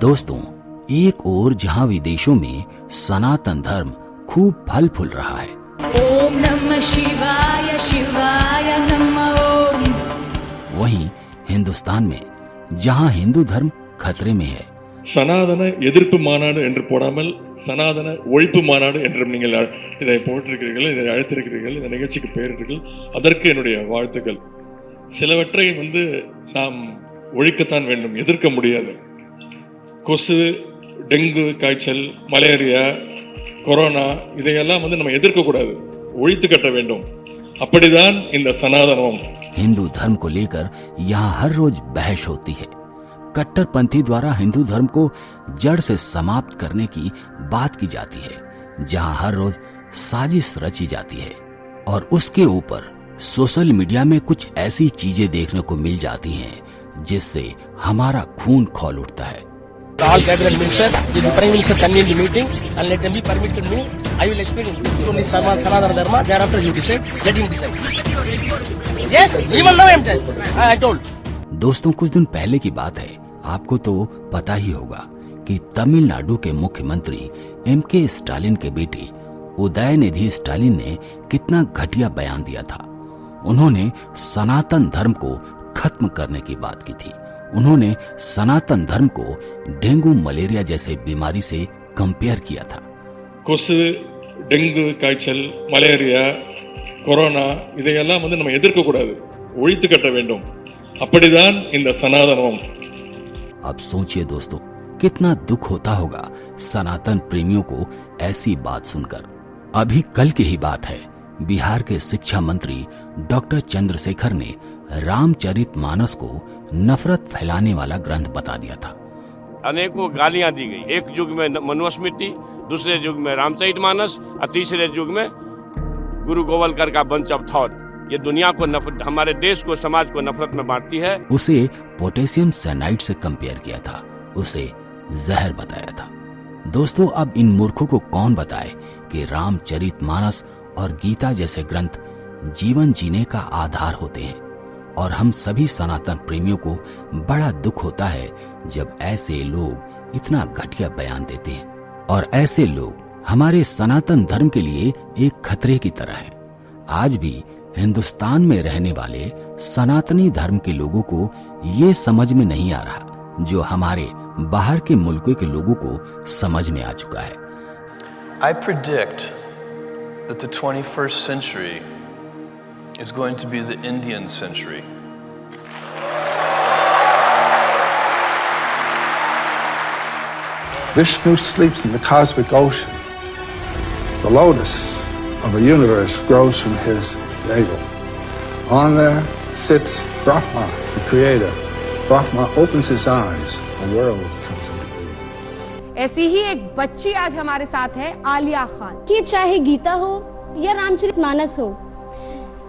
दोस्तों, एक ओर जहां विदेशों में सनातन धर्म खूब फल फूल रहा है, ओम नमः शिवाय शिवाय नमः ओम, वहीं हिंदुस्तान में जहां हिंदू धर्म खतरे में है, சனாதன எதிர்ப்பு மாநாடு என்று போடாமல் சனாதன ஒழிப்பு மாநாடு என்றும் நீங்கள் இதை போட்டிருக்கிறீர்கள், இதை அழைத்திருக்கிறீர்கள், இந்த நிகழ்ச்சிக்கு பெயரிட்டீர்கள். அதற்கு என்னுடைய வாழ்த்துக்கள். சிலவற்றை நாம் ஒழிக்கத்தான் வேண்டும், எதிர்க்க முடியாது. கொசு, டெங்கு காய்ச்சல், மலேரியா, கொரோனா இதையெல்லாம் நம்ம எதிர்க்கக்கூடாது, ஒழித்து கட்ட வேண்டும். அப்படிதான் இந்த சனாதனம். हिंदू धर्म को लेकर यहाँ हर रोज बहस होती है। कट्टरपंथी द्वारा हिंदू धर्म को जड़ से समाप्त करने की बात की जाती है, जहाँ हर रोज साजिश रची जाती है और उसके ऊपर सोशल मीडिया में कुछ ऐसी चीजें देखने को मिल जाती हैं जिससे हमारा खून खौल उठता है। All cabinet ministers, the Prime Minister convene the meeting and let them be permitted me. I will explain only Sanatana Dharma. Thereafter you decide. Let him decide. Yes, even now I am telling. I told. दोस्तों, कुछ दिन पहले की बात है, आपको तो पता ही होगा कि तमिलनाडु के मुख्यमंत्री M.K. स्टालिन के बेटे उदयनिधि स्टालिन ने कितना घटिया बयान दिया था। उन्होंने सनातन धर्म को खत्म करने की बात की थी। उन्होंने सनातन धर्म को डेंगू मलेरिया जैसे बीमारी से कंपेयर किया था। கொசு, டெங்கு காய்ச்சல், மலேரியா, கொரோனா இதையெல்லாம் நம்ம எதிர்க்கக்கூடாது, ஒழித்து கட்ட வேண்டும். அப்படிதான் இந்த சனாதனம். अब सोचिए दोस्तों, कितना दुख होता होगा सनातन प्रेमियों को ऐसी बात सुनकर। अभी कल की ही बात है, बिहार के शिक्षा मंत्री डॉक्टर चंद्रशेखर ने रामचरितमानस को नफरत फैलाने वाला ग्रंथ बता दिया था। अनेकों गालियां दी गई, एक युग में मनुस्मृति, दूसरे युग में रामचरितमानस और तीसरे युग में गुरु गोवलकर का बंच ऑफ थॉट। ये दुनिया को हमारे देश को, समाज को नफरत में बांटती है। उसे पोटेशियम साइनाइड से कंपेयर किया था, उसे जहर बताया था। दोस्तों, अब इन मूर्खों को कौन बताए कि रामचरितमानस और गीता जैसे ग्रंथ जीवन जीने का आधार होते हैं। और हम सभी सनातन प्रेमियों को बड़ा दुख होता है जब ऐसे लोग इतना घटिया बयान देते हैं। और ऐसे लोग हमारे सनातन धर्म के लिए एक खतरे की तरह है। आज भी हिंदुस्तान में रहने वाले सनातनी धर्म के लोगों को ये समझ में नहीं आ रहा जो हमारे बाहर के मुल्कों के लोगों को समझ में आ चुका है। I predict that the 21st century is going to be the Indian century. Vishnu sleeps in the cosmic ocean. The lotus of a universe grows from his navel. On there sits Brahma, the creator. Brahma opens his eyes, a world comes into being. ऐसी ही एक बच्ची आज हमारे साथ है, आलिया खान। कि चाहे गीता हो या रामचरितमानस हो,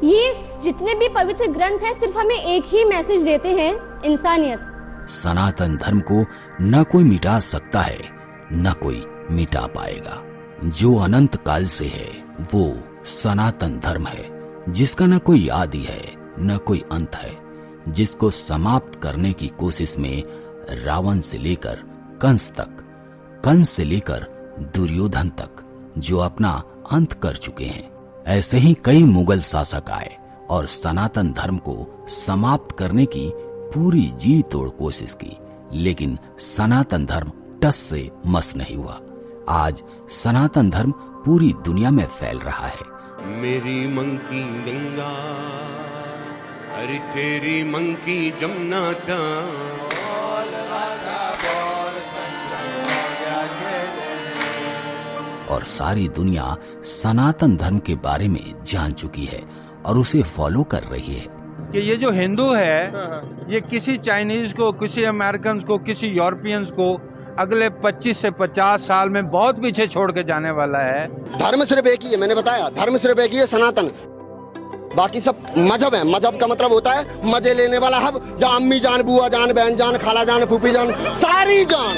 ये जितने भी पवित्र ग्रंथ हैं सिर्फ हमें एक ही मैसेज देते हैं, इंसानियत। सनातन धर्म को न कोई मिटा सकता है, न कोई मिटा पाएगा। जो अनंत काल से है वो सनातन धर्म है, जिसका न कोई आदि है न कोई अंत है, जिसको समाप्त करने की कोशिश में रावण से लेकर कंस तक, कंस से लेकर दुर्योधन तक जो अपना अंत कर चुके हैं। ऐसे ही कई मुगल शासक आए और सनातन धर्म को समाप्त करने की पूरी जी तोड़ कोशिश की, लेकिन सनातन धर्म टस से मस नहीं हुआ। आज सनातन धर्म पूरी दुनिया में फैल रहा है। मेरी मंकी गंगा, अरे तेरी मंकी जमुना था। और सारी दुनिया सनातन धर्म के बारे में जान चुकी है और उसे फॉलो कर रही है। कि ये जो हिंदू है ये किसी चाइनीज को, किसी अमेरिकन को, किसी यूरोपियंस को अगले 25 से 50 साल में बहुत पीछे छोड़ के जाने वाला है। धर्म सिर्फ एक ही है, मैंने बताया, धर्म सिर्फ एक ही है, सनातन। बाकी सब मजहब है। मजहब का मतलब होता है मजे लेने वाला हब, जहाँ अम्मी जान, बुआ जान, बहन जान, खाला जान, फूफी जान, सारी जान।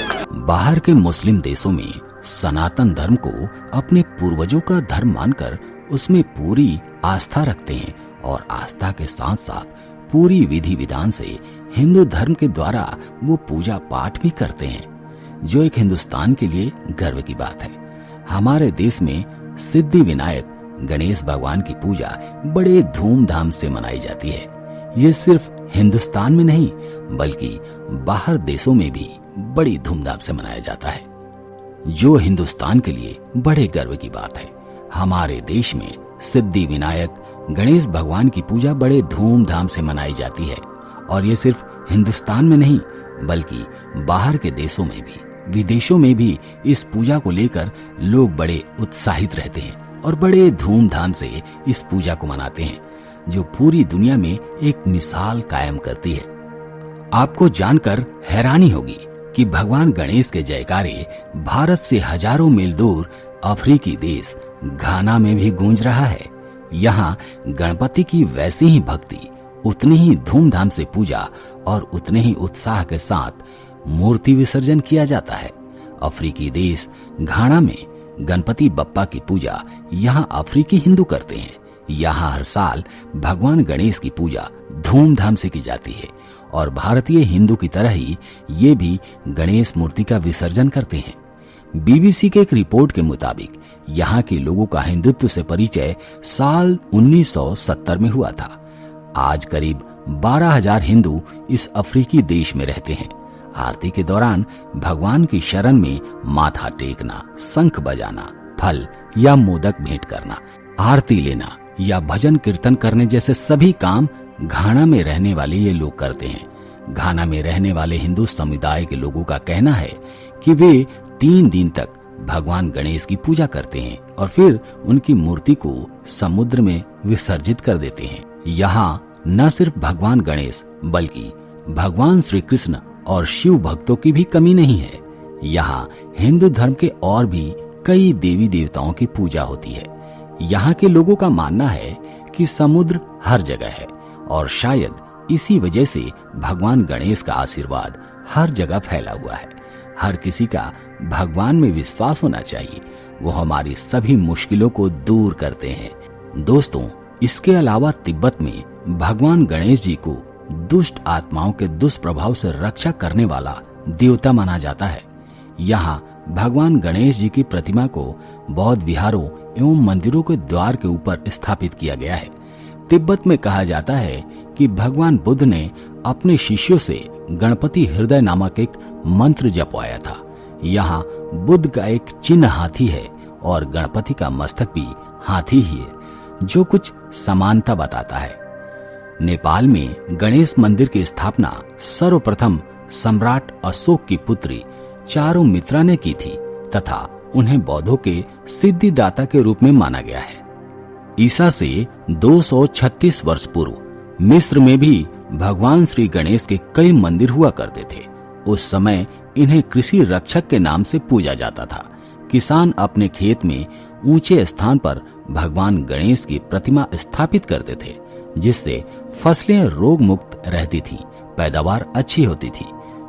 बाहर के मुस्लिम देशों में सनातन धर्म को अपने पूर्वजों का धर्म मानकर उसमें पूरी आस्था रखते हैं और आस्था के साथ साथ पूरी विधि विधान से हिंदू धर्म के द्वारा वो पूजा पाठ भी करते हैं। जो एक हिंदुस्तान के लिए गर्व की बात है। हमारे देश में सिद्धि विनायक गणेश भगवान की पूजा बड़े धूमधाम से मनाई जाती है। ये सिर्फ हिंदुस्तान में नहीं बल्कि बाहर देशों में भी बड़ी धूमधाम से मनाया जाता है, जो हिंदुस्तान के लिए बड़े गर्व की बात है। हमारे देश में सिद्धि विनायक गणेश भगवान की पूजा बड़े धूमधाम से मनाई जाती है और ये सिर्फ हिंदुस्तान में नहीं बल्कि बाहर के देशों में भी, विदेशों में भी इस पूजा को लेकर लोग बड़े उत्साहित रहते हैं और बड़े धूमधाम से इस पूजा को मनाते हैं, जो पूरी दुनिया में एक मिसाल कायम करती है। आपको जानकर हैरानी होगी कि भगवान गणेश के जयकारे भारत से हजारों मील दूर अफ्रीकी देश घाना में भी गूंज रहा है। यहाँ गणपति की वैसी ही भक्ति, उतनी ही धूमधाम से पूजा और उतने ही उत्साह के साथ मूर्ति विसर्जन किया जाता है। अफ्रीकी देश घाना में गणपति बप्पा की पूजा यहाँ अफ्रीकी हिंदू करते हैं। यहाँ हर साल भगवान गणेश की पूजा धूमधाम से की जाती है और भारतीय हिंदू की तरह ही ये भी गणेश मूर्ति का विसर्जन करते हैं। बीबीसी के एक रिपोर्ट के मुताबिक यहाँ के लोगों का हिंदुत्व से परिचय साल 1970 में हुआ था। आज करीब 12,000 हिंदू इस अफ्रीकी देश में रहते हैं। आरती के दौरान भगवान की शरण में माथा टेकना, शंख बजाना, फल या मोदक भेंट करना, आरती लेना या भजन कीर्तन करने जैसे सभी काम घाना में रहने वाले ये लोग करते हैं। घाना में रहने वाले हिंदू समुदाय के लोगों का कहना है कि वे 3 दिन तक भगवान गणेश की पूजा करते हैं और फिर उनकी मूर्ति को समुद्र में विसर्जित कर देते हैं। यहाँ न सिर्फ भगवान गणेश बल्कि भगवान श्री कृष्ण और शिव भक्तों की भी कमी नहीं है। यहाँ हिंदू धर्म के और भी कई देवी देवताओं की पूजा होती है। यहाँ के लोगों का मानना है कि समुद्र हर जगह है और शायद इसी वजह से भगवान गणेश का आशीर्वाद हर जगह फैला हुआ है। हर किसी का भगवान में विश्वास होना चाहिए, वो हमारी सभी मुश्किलों को दूर करते हैं। दोस्तों, इसके अलावा तिब्बत में भगवान गणेश जी को दुष्ट आत्माओं के दुष्प्रभाव से रक्षा करने वाला देवता माना जाता है। यहाँ भगवान गणेश जी की प्रतिमा को बौद्ध विहारों एवं मंदिरों के द्वार के ऊपर स्थापित किया गया है। तिब्बत में कहा जाता है कि भगवान बुद्ध ने अपने शिष्यों से गणपति हृदय नामक एक मंत्र जपवाया था। यहाँ बुद्ध का एक चिन्ह हाथी है और गणपति का मस्तक भी हाथी ही है, जो कुछ समानता बताता है। नेपाल में गणेश मंदिर की स्थापना सर्वप्रथम सम्राट अशोक की पुत्री चारुमित्रा ने की थी तथा उन्हें बौद्धों के सिद्धिदाता के रूप में माना गया है। ईसा से 236 वर्ष पूर्व मिस्र में भी भगवान श्री गणेश के कई मंदिर हुआ करते थे। उस समय इन्हें कृषि रक्षक के नाम से पूजा जाता था। किसान अपने खेत में ऊंचे स्थान पर भगवान गणेश की प्रतिमा स्थापित करते थे, जिससे फसलें रोग मुक्त रहती थीं, पैदावार अच्छी होती थी।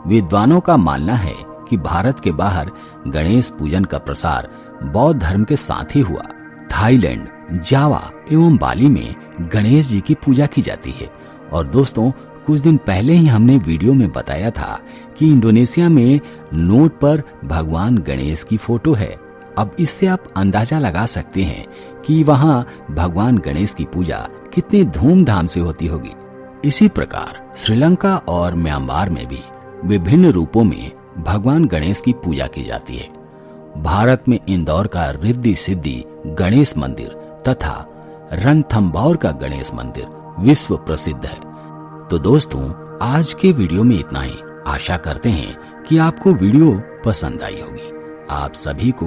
विद्वानों का मानना है कि भारत के बाहर गणेश पूजन का प्रसार बौद्ध धर्म के साथ ही हुआ। थाईलैंड, जावा एवं बाली में गणेश जी की पूजा की जाती है। और दोस्तों, कुछ दिन पहले ही हमने वीडियो में बताया था कि इंडोनेशिया में नोट पर भगवान गणेश की फोटो है। अब इससे आप अंदाजा लगा सकते हैं कि वहाँ भगवान गणेश की पूजा कितनी धूमधाम से होती होगी। इसी प्रकार श्रीलंका और म्यांमार में भी विभिन्न रूपों में भगवान गणेश की पूजा की जाती है। भारत में इंदौर का रिद्धि सिद्धि गणेश मंदिर तथा रणथंभौर का गणेश मंदिर विश्व प्रसिद्ध है। तो दोस्तों, आज के वीडियो में इतना ही। आशा करते हैं कि आपको वीडियो पसंद आई होगी। आप सभी को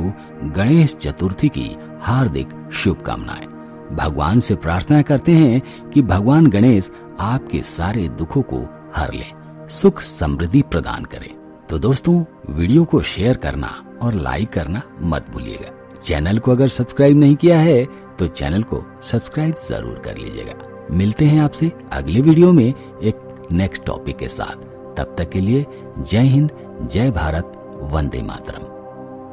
गणेश चतुर्थी की हार्दिक शुभकामनाएं। भगवान से प्रार्थना करते हैं कि भगवान गणेश आपके सारे दुखों को हर ले, सुख समृद्धि प्रदान करे। तो दोस्तों, वीडियो को शेयर करना और लाइक करना मत भूलिएगा। चैनल को अगर सब्सक्राइब नहीं किया है तो चैनल को सब्सक्राइब जरूर कर लीजिएगा। मिलते हैं आपसे अगले वीडियो में एक नेक्स्ट टॉपिक के साथ। तब तक के लिए जय हिंद, जय भारत, वंदे मातरम।